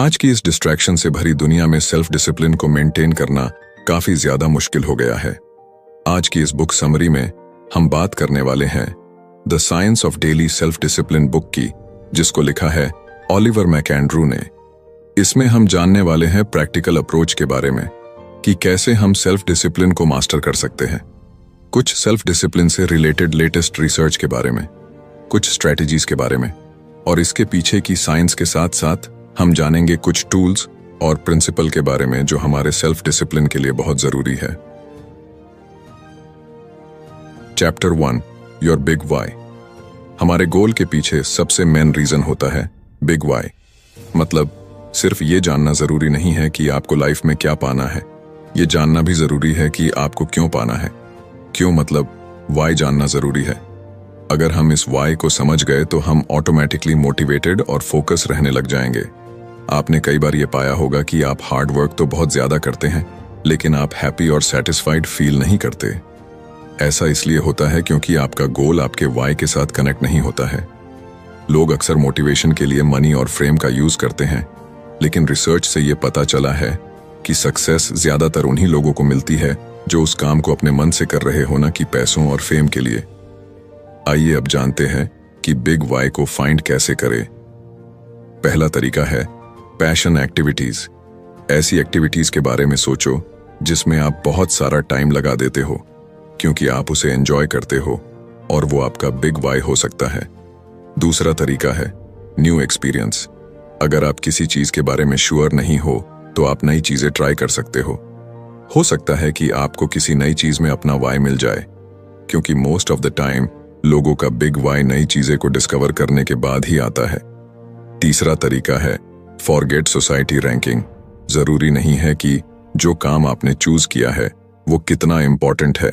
आज की इस डिस्ट्रैक्शन से भरी दुनिया में सेल्फ डिसिप्लिन को मेंटेन करना काफी ज्यादा मुश्किल हो गया है। आज की इस बुक समरी में हम बात करने वाले हैं the science of daily self discipline book की, जिसको लिखा है ओलिवर मैकेंड्रू ने। इसमें हम जानने वाले हैं प्रैक्टिकल अप्रोच के बारे में कि कैसे हम सेल्फ डिसिप्लिन को मास्टर कर सकते हैं, कुछ सेल्फ डिसिप्लिन से रिलेटेड लेटेस्ट रिसर्च के बारे में, कुछ स्ट्रेटजीज के बारे में, और इसके पीछे की साइंस के साथ साथ हम जानेंगे कुछ टूल्स और प्रिंसिपल के बारे में जो हमारे सेल्फ डिसिप्लिन के लिए बहुत जरूरी है। Chapter 1, your big why. हमारे गोल के पीछे सबसे मेन रीजन होता है बिग वाई। मतलब सिर्फ ये जानना जरूरी नहीं है कि आपको लाइफ में क्या पाना है, ये जानना भी जरूरी है कि आपको क्यों पाना है। क्यों मतलब वाई जानना जरूरी है। अगर हम इस वाई को समझ गए तो हम ऑटोमेटिकली मोटिवेटेड और फोकस रहने लग जाएंगे। आपने कई बार ये पाया होगा कि आप हार्ड वर्क तो बहुत ज्यादा करते हैं, लेकिन आप हैप्पी और सेटिस्फाइड फील नहीं करते। ऐसा इसलिए होता है क्योंकि आपका गोल आपके वाई के साथ कनेक्ट नहीं होता है। लोग अक्सर मोटिवेशन के लिए मनी और फेम का यूज करते हैं, लेकिन रिसर्च से ये पता चला है कि सक्सेस ज्यादातर उन्हीं लोगों को मिलती है जो उस काम को अपने मन से कर रहे हो, ना कि पैसों और फेम के लिए। आइए अब जानते हैं कि बिग वाई को फाइंड कैसे करें। पहला तरीका है पैशन एक्टिविटीज। ऐसी एक्टिविटीज के बारे में सोचो जिसमें आप बहुत सारा टाइम लगा देते हो क्योंकि आप उसे एंजॉय करते हो, और वो आपका बिग वाई हो सकता है। दूसरा तरीका है न्यू एक्सपीरियंस। अगर आप किसी चीज के बारे में श्योर नहीं हो तो आप नई चीजें ट्राई कर सकते हो सकता है कि आपको किसी नई चीज में अपना वाई मिल जाए, क्योंकि मोस्ट ऑफ द टाइम लोगों का बिग वाई नई चीजें को डिस्कवर करने के बाद ही आता है। तीसरा तरीका है फॉरगेट सोसाइटी रैंकिंग। जरूरी नहीं है कि जो काम आपने चूज किया है वो कितना इंपॉर्टेंट है।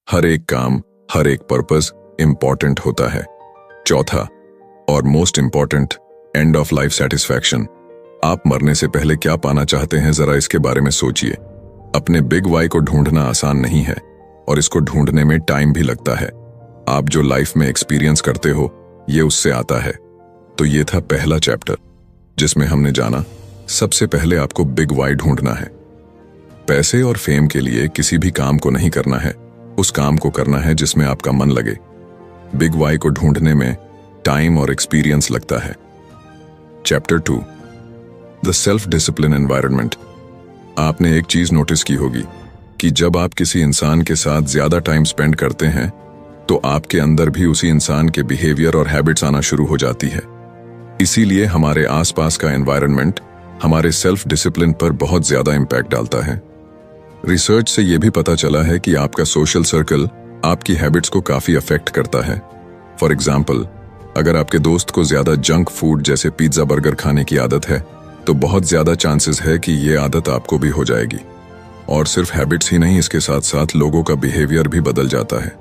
हर एक काम, हर एक पर्पस इंपॉर्टेंट होता है। चौथा और most important, end of life satisfaction. आप मरने से पहले क्या पाना चाहते हैं, जरा इसके बारे में सोचिए। अपने बिग वाई को ढूंढना आसान नहीं है और इसको ढूंढने में टाइम भी लगता है। आप जो लाइफ में एक्सपीरियंस करते हो ये उससे आता है। तो ये था पहला चैप्टर जिसमें हमने जाना सबसे पहले आपको बिग वाई ढूंढना है। पैसे और फेम के लिए किसी भी काम को नहीं करना है, उस काम को करना है जिसमें आपका मन लगे। बिग वाई को ढूंढने में टाइम और एक्सपीरियंस लगता है। Chapter 2, the self discipline environment. आपने एक चीज नोटिस की होगी कि जब आप किसी इंसान के साथ ज्यादा टाइम स्पेंड करते हैं तो आपके अंदर भी उसी इंसान के बिहेवियर और हैबिट्स आना शुरू हो जाती है। इसीलिए हमारे आसपास का एनवायरनमेंट हमारे सेल्फ डिसिप्लिन पर बहुत ज्यादा इंपैक्ट डालता है। रिसर्च से यह भी पता चला है कि आपका सोशल सर्कल आपकी हैबिट्स को काफी अफेक्ट करता है। फॉर एग्जाम्पल, अगर आपके दोस्त को ज्यादा जंक फूड जैसे पिज्जा बर्गर खाने की आदत है तो बहुत ज्यादा चांसेस है कि ये आदत आपको भी हो जाएगी। और सिर्फ हैबिट्स ही नहीं, इसके साथ साथ लोगों का बिहेवियर भी बदल जाता है।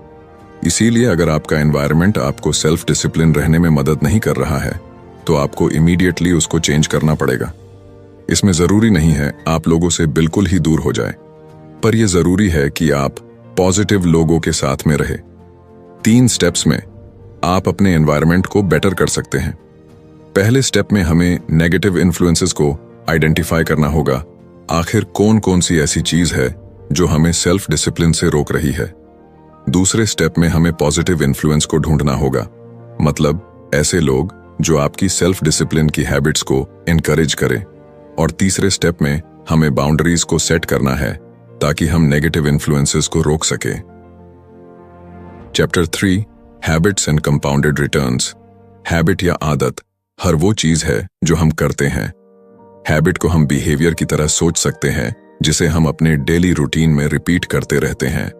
इसीलिए अगर आपका एनवायरनमेंट आपको सेल्फ डिसिप्लिन रहने में मदद नहीं कर रहा है तो आपको इमीडिएटली उसको चेंज करना पड़ेगा। इसमें जरूरी नहीं है आप लोगों से बिल्कुल ही दूर हो जाए, पर यह जरूरी है कि आप पॉजिटिव लोगों के साथ में रहे। 3 स्टेप्स में आप अपने एनवायरनमेंट को बेटर कर सकते हैं। पहले स्टेप में हमें नेगेटिव इन्फ्लुएंसेस को आइडेंटिफाई करना होगा। आखिर कौन कौन सी ऐसी चीज है जो हमें सेल्फ डिसिप्लिन से रोक रही है। दूसरे स्टेप में हमें पॉजिटिव इन्फ्लुएंस को ढूंढना होगा, मतलब ऐसे लोग जो आपकी सेल्फ डिसिप्लिन की हैबिट्स को एनकरेज करें। और तीसरे स्टेप में हमें बाउंड्रीज को सेट करना है ताकि हम नेगेटिव इन्फ्लुएंसेस को रोक सके। Chapter 3, habits and compounded returns. Habit या आदत हर वो चीज है जो हम करते हैं। हैबिट को हम बिहेवियर की तरह सोच सकते हैं जिसे हम अपने डेली रूटीन में रिपीट करते रहते हैं।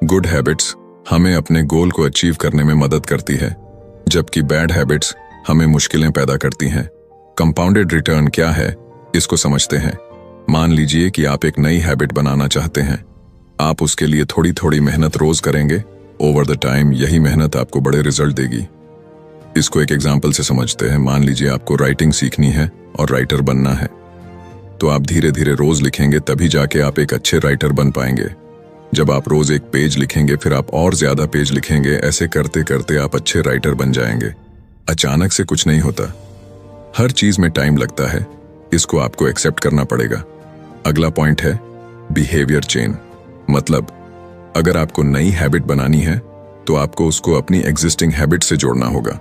गुड हैबिट्स हमें अपने गोल को अचीव करने में मदद करती है, जबकि बैड हैबिट्स हमें मुश्किलें पैदा करती हैं। कंपाउंडेड रिटर्न क्या है, इसको समझते हैं। मान लीजिए कि आप एक नई हैबिट बनाना चाहते हैं। आप उसके लिए थोड़ी थोड़ी मेहनत रोज करेंगे। ओवर द टाइम यही मेहनत आपको बड़े रिजल्ट देगी। इसको एक एग्जाम्पल से समझते हैं। मान लीजिए आपको राइटिंग सीखनी है और राइटर बनना है, तो आप धीरे धीरे रोज लिखेंगे, तभी जाके आप एक अच्छे राइटर बन पाएंगे। जब आप रोज एक पेज लिखेंगे फिर आप और ज्यादा पेज लिखेंगे, ऐसे करते करते आप अच्छे राइटर बन जाएंगे। अचानक से कुछ नहीं होता, हर चीज में टाइम लगता है। इसको आपको एक्सेप्ट करना पड़ेगा। अगला पॉइंट है बिहेवियर चेन। मतलब अगर आपको नई हैबिट बनानी है तो आपको उसको अपनी एग्जिस्टिंग हैबिट से जोड़ना होगा।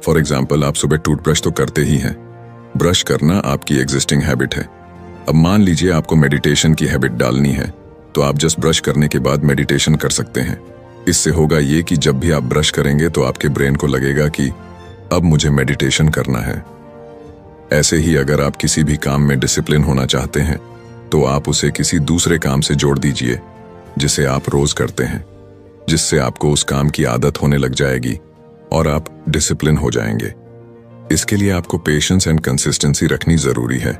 फॉर एग्जाम्पल, आप सुबह टूथब्रश तो करते ही हैं। ब्रश करना आपकी एग्जिस्टिंग हैबिट है। अब मान लीजिए आपको मेडिटेशन की हैबिट डालनी है, तो आप जस्ट ब्रश करने के बाद मेडिटेशन कर सकते हैं। इससे होगा ये कि जब भी आप ब्रश करेंगे तो आपके ब्रेन को लगेगा कि अब मुझे मेडिटेशन करना है। ऐसे ही अगर आप किसी भी काम में डिसिप्लिन होना चाहते हैं तो आप उसे किसी दूसरे काम से जोड़ दीजिए जिसे आप रोज करते हैं, जिससे आपको उस काम की आदत होने लग जाएगी और आप डिसिप्लिन हो जाएंगे। इसके लिए आपको पेशेंस एंड कंसिस्टेंसी रखनी जरूरी है।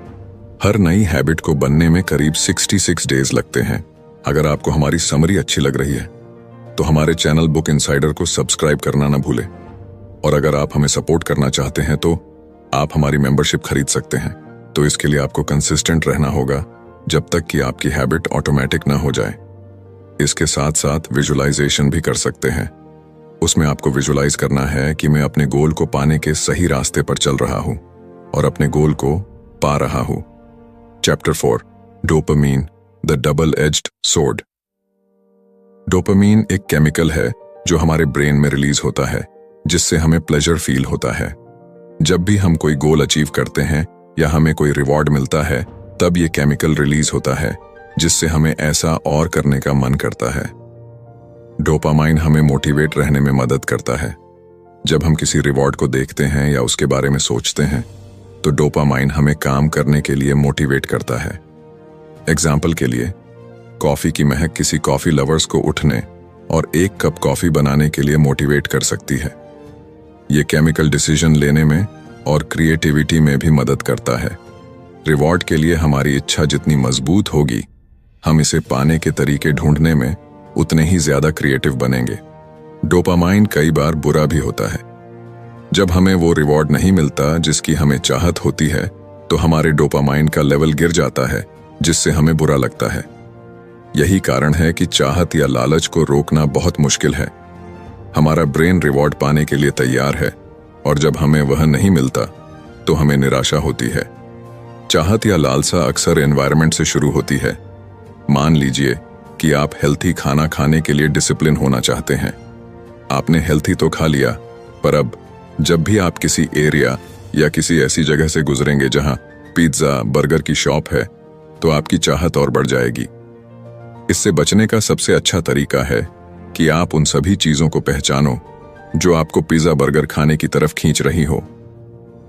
हर नई हैबिट को बनने में करीब 66 डेज लगते हैं। अगर आपको हमारी समरी अच्छी लग रही है तो हमारे चैनल बुक इनसाइडर को सब्सक्राइब करना ना भूलें। और अगर आप हमें सपोर्ट करना चाहते हैं तो आप हमारी मेंबरशिप खरीद सकते हैं। तो इसके लिए आपको कंसिस्टेंट रहना होगा जब तक कि आपकी हैबिट ऑटोमेटिक ना हो जाए। इसके साथ साथ विजुअलाइजेशन भी कर सकते हैं। उसमें आपको विजुअलाइज करना है कि मैं अपने गोल को पाने के सही रास्ते पर चल रहा हूं और अपने गोल को पा रहा हूं। Chapter 4 dopamine the double edged sword. Dopamine एक केमिकल है जो हमारे ब्रेन में रिलीज होता है, जिससे हमें प्लेजर फील होता है। जब भी हम कोई गोल अचीव करते हैं या हमें कोई रिवॉर्ड मिलता है, तब ये केमिकल रिलीज होता है, जिससे हमें ऐसा और करने का मन करता है। डोपामाइन हमें मोटिवेट रहने में मदद करता है। जब हम किसी रिवॉर्ड को देखते हैं या उसके बारे में सोचते हैं तो डोपामाइन हमें काम करने के लिए मोटिवेट करता है। एग्जाम्पल के लिए, कॉफी की महक किसी कॉफी लवर्स को उठने और एक कप कॉफी बनाने के लिए मोटिवेट कर सकती है। ये केमिकल डिसीजन लेने में और क्रिएटिविटी में भी मदद करता है। रिवॉर्ड के लिए हमारी इच्छा जितनी मजबूत होगी, हम इसे पाने के तरीके ढूंढने में उतने ही ज्यादा क्रिएटिव बनेंगे। डोपामाइन कई बार बुरा भी होता है। जब हमें वो रिवॉर्ड नहीं मिलता जिसकी हमें चाहत होती है तो हमारे डोपामाइन का लेवल गिर जाता है, जिससे हमें बुरा लगता है। यही कारण है कि चाहत या लालच को रोकना बहुत मुश्किल है। हमारा ब्रेन रिवॉर्ड पाने के लिए तैयार है और जब हमें वह नहीं मिलता तो हमें निराशा होती है। चाहत या लालसा अक्सर एनवायरनमेंट से शुरू होती है। मान लीजिए कि आप हेल्थी खाना खाने के लिए डिसिप्लिन होना चाहते हैं। आपने हेल्थी तो खा लिया, पर अब जब भी आप किसी एरिया या किसी ऐसी जगह से गुजरेंगे जहां पिज्जा, बर्गर की शॉप है, तो आपकी चाहत और बढ़ जाएगी। इससे बचने का सबसे अच्छा तरीका है कि आप उन सभी चीजों को पहचानो जो आपको पिज्जा बर्गर खाने की तरफ खींच रही हो।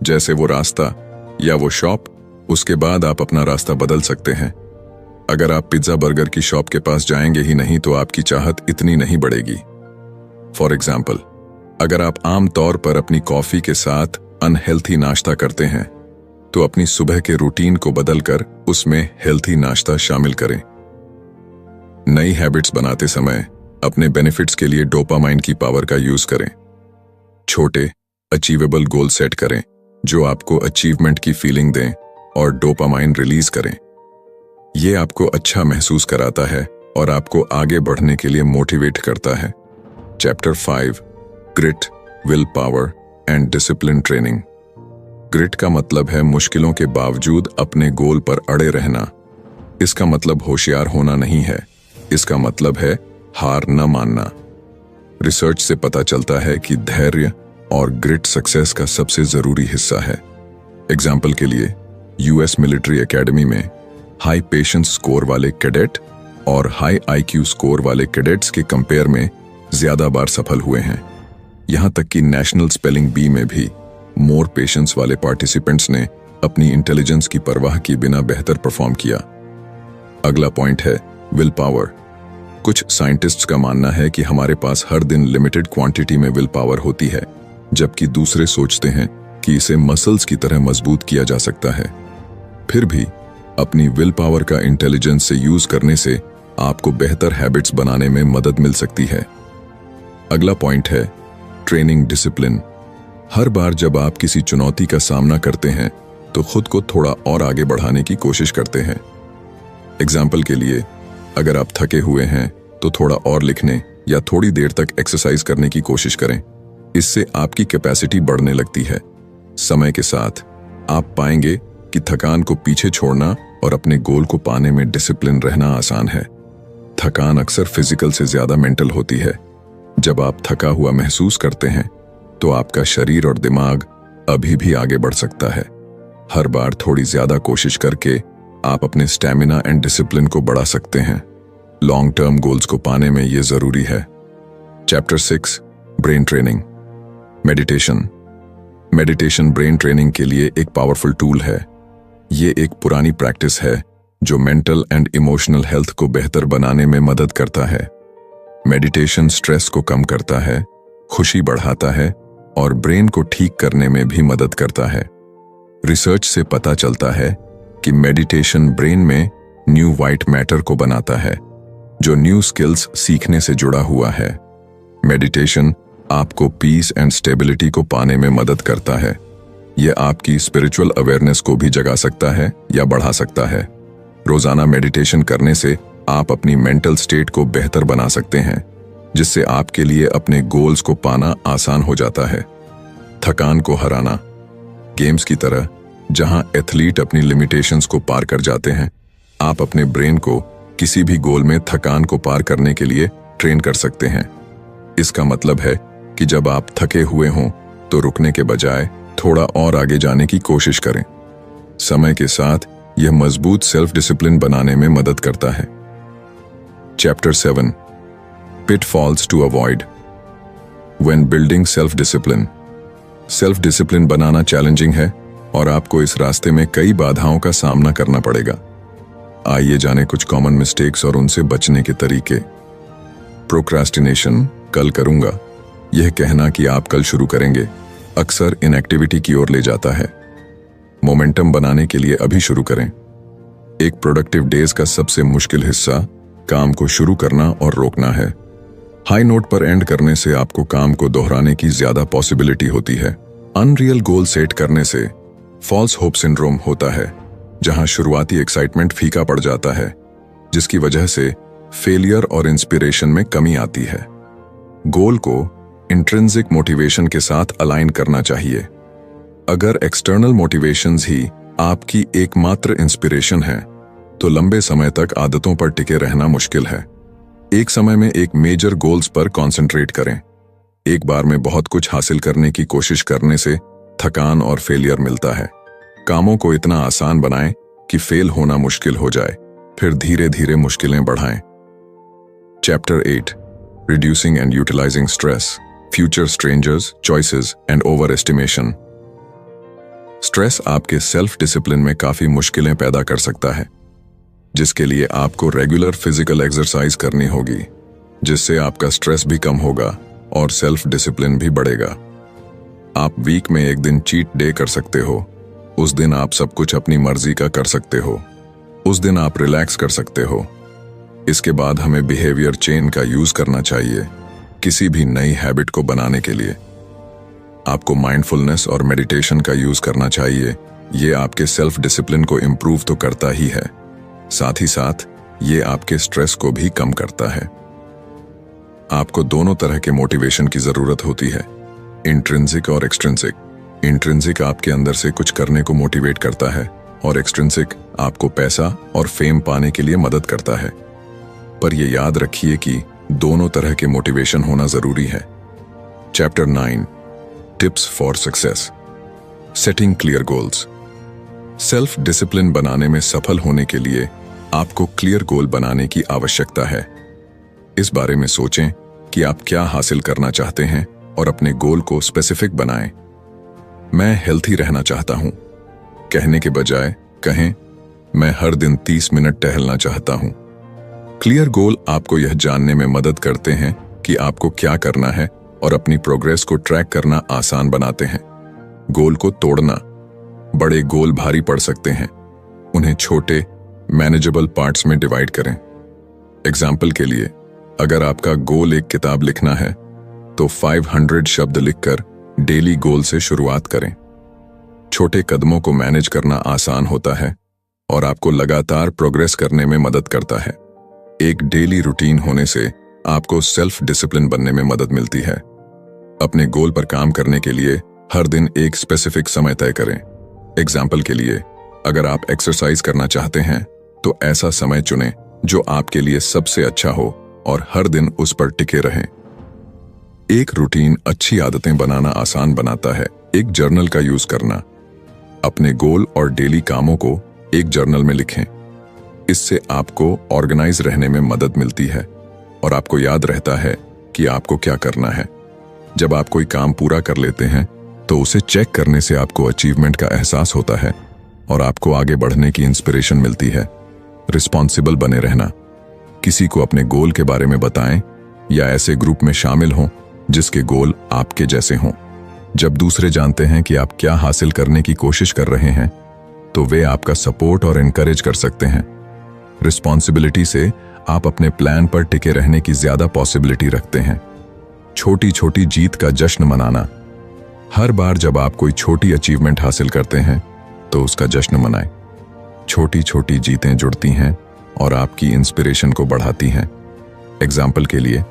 जैसे वो रास्ता या वो शॉप, उसके बाद आप अपना रास्ता बदल सकते हैं। अगर आप पिज्जा बर्गर की शॉप के पास जाएंगे ही नहीं तो आपकी चाहत इतनी नहीं बढ़ेगी। फॉर एग्जाम्पल, अगर आप आम तौर पर अपनी कॉफी के साथ अनहेल्थी नाश्ता करते हैं तो अपनी सुबह के रूटीन को बदलकर उसमें हेल्थी नाश्ता शामिल करें। नई हैबिट्स बनाते समय अपने बेनिफिट्स के लिए डोपामाइन की पावर का यूज करें। छोटे अचीवेबल गोल सेट करें जो आपको अचीवमेंट की फीलिंग दें और डोपामाइन रिलीज करें। ये आपको अच्छा महसूस कराता है और आपको आगे बढ़ने के लिए मोटिवेट करता है। Chapter 5 grit, will power and discipline training. Grit का मतलब है मुश्किलों के बावजूद अपने गोल पर अड़े रहना। इसका मतलब होशियार होना नहीं है, इसका मतलब है हार न मानना। रिसर्च से पता चलता है कि धैर्य और ग्रिट सक्सेस का सबसे जरूरी हिस्सा है। एग्जाम्पल के लिए, यूएस मिलिट्री एकेडमी में हाई पेशेंस स्कोर वाले कैडेट और हाई आईक्यू स्कोर वाले कैडेट्स के कंपेयर में ज्यादा बार सफल हुए हैं। यहां तक कि नेशनल स्पेलिंग बी में भी मोर पेशेंस वाले पार्टिसिपेंट्स ने अपनी इंटेलिजेंस की परवाह किए बिना बेहतर परफॉर्म किया। अगला पॉइंट है विल पावर। कुछ साइंटिस्ट्स का मानना है कि हमारे पास हर दिन लिमिटेड क्वांटिटी में विल पावर होती है, जबकि दूसरे सोचते हैं कि इसे मसल्स की तरह मजबूत किया जा सकता है। फिर भी अपनी विल पावर का इंटेलिजेंस से यूज करने से आपको बेहतर हैबिट्स बनाने में मदद मिल सकती है। अगला पॉइंट है ट्रेनिंग डिसिप्लिन। हर बार जब आप किसी चुनौती का सामना करते हैं तो खुद को थोड़ा और आगे बढ़ाने की कोशिश करते हैं। एग्जाम्पल के लिए, अगर आप थके हुए हैं तो थोड़ा और लिखने या थोड़ी देर तक एक्सरसाइज करने की कोशिश करें। इससे आपकी कैपेसिटी बढ़ने लगती है। समय के साथ आप पाएंगे कि थकान को पीछे छोड़ना और अपने गोल को पाने में डिसिप्लिन रहना आसान है। थकान अक्सर फिजिकल से ज्यादा मेंटल होती है। जब आप थका हुआ महसूस करते हैं तो आपका शरीर और दिमाग अभी भी आगे बढ़ सकता है। हर बार थोड़ी ज्यादा कोशिश करके आप अपने स्टैमिना एंड डिसिप्लिन को बढ़ा सकते हैं। लॉन्ग टर्म गोल्स को पाने में यह जरूरी है। Chapter 6 brain training. Meditation brain training के लिए एक पावरफुल टूल है। ये एक पुरानी प्रैक्टिस है जो मेंटल एंड इमोशनल हेल्थ को बेहतर बनाने में मदद करता है। मेडिटेशन स्ट्रेस को कम करता है, खुशी बढ़ाता है और ब्रेन को ठीक करने में भी मदद करता है। रिसर्च से पता चलता है कि मेडिटेशन ब्रेन में न्यू वाइट मैटर को बनाता है, जो न्यू स्किल्स सीखने से जुड़ा हुआ है। मेडिटेशन आपको पीस एंड स्टेबिलिटी को पाने में मदद करता है। यह आपकी स्पिरिचुअल अवेयरनेस को भी जगा सकता है या बढ़ा सकता है। रोजाना मेडिटेशन करने से आप अपनी मेंटल स्टेट को बेहतर बना सकते हैं, जिससे आपके लिए अपने गोल्स को पाना आसान हो जाता है। थकान को हराना। गेम्स की तरह जहां एथलीट अपनी लिमिटेशंस को पार कर जाते हैं, आप अपने ब्रेन को किसी भी गोल में थकान को पार करने के लिए ट्रेन कर सकते हैं। इसका मतलब है कि जब आप थके हुए हों तो रुकने के बजाय थोड़ा और आगे जाने की कोशिश करें। समय के साथ यह मजबूत सेल्फ डिसिप्लिन बनाने में मदद करता है। Chapter 7 pitfalls to avoid when building self discipline बनाना चैलेंजिंग है और आपको इस रास्ते में कई बाधाओं का सामना करना पड़ेगा। आइए जाने कुछ कॉमन मिस्टेक्स और उनसे बचने के तरीके। प्रोक्रास्टिनेशन, कल करूंगा, यह कहना कि आप कल शुरू करेंगे अक्सर इनएक्टिविटी की ओर ले जाता है। मोमेंटम बनाने के लिए अभी शुरू करें। एक प्रोडक्टिव डेज का सबसे मुश्किल हिस्सा काम को शुरू करना और रोकना है। हाई नोट पर एंड करने से आपको काम को दोहराने की ज्यादा पॉसिबिलिटी होती है। अनरियल गोल सेट करने से फॉल्स होप सिंड्रोम होता है, जहां शुरुआती एक्साइटमेंट फीका पड़ जाता है, जिसकी वजह से फेलियर और इंस्पिरेशन में कमी आती है। गोल को इंट्रिंसिक मोटिवेशन के साथ अलाइन करना चाहिए। अगर एक्सटर्नल मोटिवेशंस ही आपकी एकमात्र इंस्पिरेशन है, तो लंबे समय तक आदतों पर टिके रहना मुश्किल है। एक समय में एक मेजर गोल्स पर कॉन्सेंट्रेट करें। एक बार में बहुत कुछ हासिल करने की कोशिश करने से थकान और फेलियर मिलता है। कामों को इतना आसान बनाएं कि फेल होना मुश्किल हो जाए, फिर धीरे धीरे मुश्किलें बढ़ाएं। Chapter 8 reducing and utilising stress, future strangers, choices and over estimation. Stress आपके सेल्फ डिसिप्लिन में काफी मुश्किलें पैदा कर सकता है, जिसके लिए आपको रेगुलर फिजिकल एक्सरसाइज करनी होगी, जिससे आपका स्ट्रेस भी कम होगा और सेल्फ डिसिप्लिन भी बढ़ेगा। आप वीक में एक दिन चीट डे कर सकते हो। उस दिन आप सब कुछ अपनी मर्जी का कर सकते हो। उस दिन आप रिलैक्स कर सकते हो। इसके बाद हमें बिहेवियर चेन का यूज करना चाहिए किसी भी नई हैबिट को बनाने के लिए। आपको माइंडफुलनेस और मेडिटेशन का यूज करना चाहिए। ये आपके सेल्फ डिसिप्लिन को इम्प्रूव तो करता ही है, साथ ही साथ ये आपके स्ट्रेस को भी कम करता है। आपको दोनों तरह के मोटिवेशन की जरूरत होती है, इंट्रिंसिक और एक्सट्रिंसिक। इंट्रिंसिक आपके अंदर से कुछ करने को मोटिवेट करता है और एक्सट्रिंसिक आपको पैसा और फेम पाने के लिए मदद करता है। पर यह याद रखिए कि दोनों तरह के मोटिवेशन होना जरूरी है। Chapter 9 tips for success, setting clear goals. Self discipline बनाने में सफल होने के लिए आपको क्लियर गोल बनाने की आवश्यकता है। इस बारे में सोचें कि आप क्या हासिल करना चाहते हैं और अपने गोल को स्पेसिफिक बनाएं। मैं हेल्थी रहना चाहता हूं कहने के बजाय कहें मैं हर दिन 30 मिनट टहलना चाहता हूं। क्लियर गोल आपको यह जानने में मदद करते हैं कि आपको क्या करना है और अपनी प्रोग्रेस को ट्रैक करना आसान बनाते हैं। गोल को तोड़ना। बड़े गोल भारी पड़ सकते हैं, उन्हें छोटे मैनेजेबल पार्ट्स में डिवाइड करें। एग्जाम्पल के लिए, अगर आपका गोल एक किताब लिखना है तो 500 शब्द लिखकर डेली गोल से शुरुआत करें। छोटे कदमों को मैनेज करना आसान होता है और आपको लगातार प्रोग्रेस करने में मदद करता है। एक डेली रूटीन होने से आपको सेल्फ डिसिप्लिन बनने में मदद मिलती है। अपने गोल पर काम करने के लिए हर दिन एक स्पेसिफिक समय तय करें। एग्जाम्पल के लिए, अगर आप एक्सरसाइज करना चाहते हैं तो ऐसा समय चुनें जो आपके लिए सबसे अच्छा हो और हर दिन उस पर टिके रहें। एक रूटीन अच्छी आदतें बनाना आसान बनाता है। एक जर्नल का यूज करना। अपने गोल और डेली कामों को एक जर्नल में लिखें। इससे आपको ऑर्गेनाइज रहने में मदद मिलती है और आपको याद रहता है कि आपको क्या करना है। जब आप कोई काम पूरा कर लेते हैं तो उसे चेक करने से आपको अचीवमेंट का एहसास होता है और आपको आगे बढ़ने की इंस्पिरेशन मिलती है। रिस्पॉन्सिबल बने रहना। किसी को अपने गोल के बारे में बताएं या ऐसे ग्रुप में शामिल हों जिसके गोल आपके जैसे हों। जब दूसरे जानते हैं कि आप क्या हासिल करने की कोशिश कर रहे हैं तो वे आपका सपोर्ट और एनकरेज कर सकते हैं। रिस्पॉन्सिबिलिटी से आप अपने प्लान पर टिके रहने की ज्यादा पॉसिबिलिटी रखते हैं। छोटी छोटी जीत का जश्न मनाना। हर बार जब आप कोई छोटी अचीवमेंट हासिल करते हैं तो उसका जश्न मनाएं। छोटी छोटी जीतें जुड़ती हैं और आपकी इंस्पिरेशन को बढ़ाती हैं। एग्जाम्पल के लिए,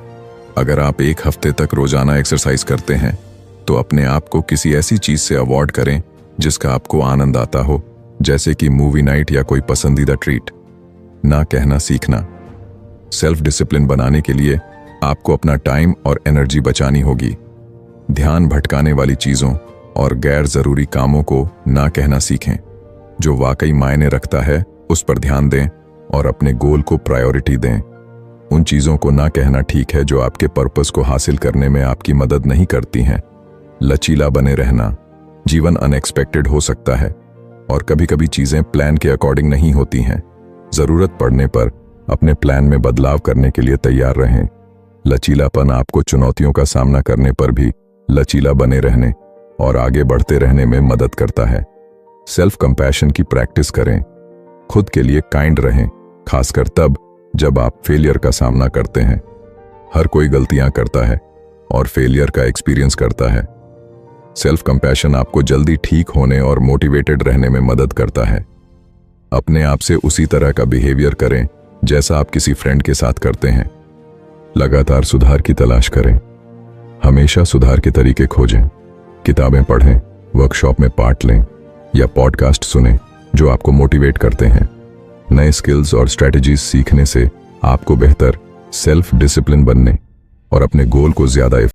अगर आप एक हफ्ते तक रोजाना एक्सरसाइज करते हैं तो अपने आप को किसी ऐसी चीज से अवॉर्ड करें जिसका आपको आनंद आता हो, जैसे कि मूवी नाइट या कोई पसंदीदा ट्रीट। ना कहना सीखना। सेल्फ डिसिप्लिन बनाने के लिए आपको अपना टाइम और एनर्जी बचानी होगी। ध्यान भटकाने वाली चीजों और गैर जरूरी कामों को ना कहना सीखें। जो वाकई मायने रखता है उस पर ध्यान दें और अपने गोल को प्रायोरिटी दें। उन चीजों को ना कहना ठीक है जो आपके पर्पस को हासिल करने में आपकी मदद नहीं करती हैं। लचीला बने रहना। जीवन अनएक्सपेक्टेड हो सकता है और कभी-कभी चीजें प्लान के अकॉर्डिंग नहीं होती हैं। जरूरत पड़ने पर अपने प्लान में बदलाव करने के लिए तैयार रहें। लचीलापन आपको चुनौतियों का सामना करने पर भी लचीला बने रहने और आगे बढ़ते रहने में मदद करता है। सेल्फ कंपैशन की प्रैक्टिस करें। खुद के लिए काइंड रहें, खासकर तब जब आप फेलियर का सामना करते हैं। हर कोई गलतियां करता है और फेलियर का एक्सपीरियंस करता है। सेल्फ कंपैशन आपको जल्दी ठीक होने और मोटिवेटेड रहने में मदद करता है। अपने आप से उसी तरह का बिहेवियर करें जैसा आप किसी फ्रेंड के साथ करते हैं। लगातार सुधार की तलाश करें। हमेशा सुधार के तरीके खोजें। किताबें पढ़ें, वर्कशॉप में पार्ट लें या पॉडकास्ट सुनें जो आपको मोटिवेट करते हैं। नए स्किल्स और स्ट्रेटजीज सीखने से आपको बेहतर सेल्फ डिसिप्लिन बनने और अपने गोल को ज्यादा